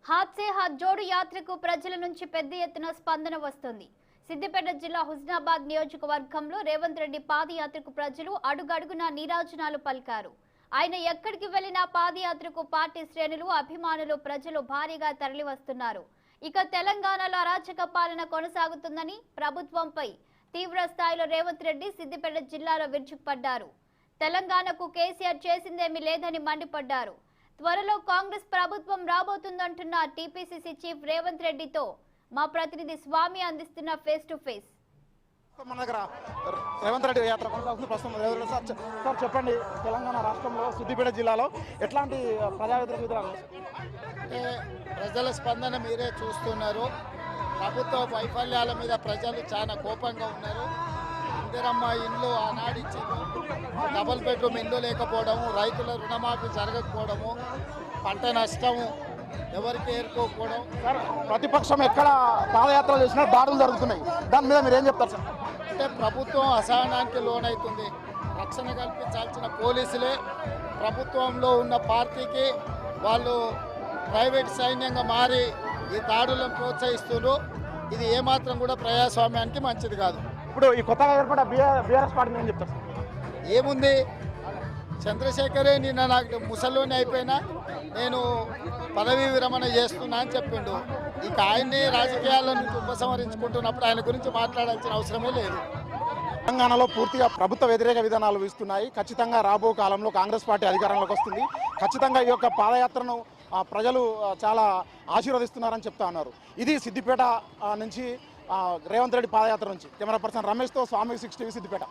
హాత్ సే హాత్ జోడు యాత్రకు ప్రజల నుంచి పెద్ద ఎత్తున స్పందన వస్తుంది. సిద్దిపేట జిల్లా హుస్నాబాద్ నియోజకవర్గంలో రేవంత్ రెడ్డి పాదయాత్రకు ప్రజలు అడుగడుగునా నీరాజనాలు పలికారు. ఆయన ఎక్కడికి వెళ్లినా పాదయాత్రకు పార్టీ శ్రేణులు, అభిమానులు, ప్రజలు భారీగా తరలివస్తున్నారు. ఇక తెలంగాణలో అరాచక పాలన కొనసాగుతుందని ప్రభుత్వంపై తీవ్ర స్థాయిలో రేవంత్ రెడ్డి సిద్దిపేట జిల్లాలో విరుచుకుపడ్డారు. తెలంగాణకు కేసీఆర్ చేసిందేమీ లేదని మండిపడ్డారు. త్వరలో కాంగ్రెస్ ప్రభుత్వం రాబోతుందంటున్న టీపీసీసీ చీఫ్ రేవంత్ రెడ్డితో మా ప్రతినిధి స్వామి అందిస్తున్న ఫేస్ టు ఫేస్. మన దగ్గర రేవంత్ రెడ్డి యాత్ర కొనసాగుతుంది. ప్రస్తుతం సార్ చెప్పండి, తెలంగాణ రాష్ట్రంలో సిద్దిపేట జిల్లాలో ఎట్లాంటి ప్రజా వ్యతిరేక విధానాలు? ప్రజల స్పందన మీరే చూస్తున్నారు. ప్రభుత్వ వైఫల్యాల మీద ప్రజలు చాలా కోపంగా ఉన్నారు. ఇందిరమ్మ ఇండ్లు ఆనాడు ఇచ్చింది, డబుల్ బెడ్రూమ్ ఇండ్లు లేకపోవడము, రైతుల రుణమాఫీ జరగకపోవడము, పంట నష్టము ఎవరికి ఏరుకోకపోవడం. సార్, ప్రతిపక్షం ఎక్కడ పాదయాత్ర చేసినా దాడులు జరుగుతున్నాయి, దాని మీద మీరు ఏం చెప్తారు సార్? అంటే ప్రభుత్వం అసహనానికి లోనవుతుంది. రక్షణ కల్పించాల్సిన పోలీసులే ప్రభుత్వంలో ఉన్న పార్టీకి వాళ్ళు ప్రైవేట్ సైన్యంగా మారి ఈ దాడులను ప్రోత్సహిస్తున్నారు. ఇది ఏమాత్రం కూడా ప్రజాస్వామ్యానికి మంచిది కాదు. ఇప్పుడు ఈ కొత్తగా ఏర్పడ్డ బీఆర్ఎస్ పార్టీ ఏం చెప్తారు? ఏముంది, చంద్రశేఖరే నిన్న నాకు ముసలోని అయిపోయినా నేను పదవీ విరమణ చేస్తున్నా అని చెప్పిండు. ఇక ఆయన్ని రాజకీయాల నుంచి ఉపసంహరించుకుంటున్నప్పుడు ఆయన గురించి మాట్లాడాల్సిన అవసరమే లేదు. తెలంగాణలో పూర్తిగా ప్రభుత్వ వ్యతిరేక విధానాలు వీస్తున్నాయి. ఖచ్చితంగా రాబో కాలంలో కాంగ్రెస్ పార్టీ అధికారంలోకి వస్తుంది. ఖచ్చితంగా ఈ యొక్క పాదయాత్రను ప్రజలు చాలా ఆశీర్వదిస్తున్నారని చెప్తా ఉన్నారు. ఇది సిద్దిపేట నుంచి రేవంత్ రెడ్డి పాదయాత్ర నుంచి కెమెరా పర్సన్ రమేష్తో స్వామి 6 టీవీ సిద్దిపేట.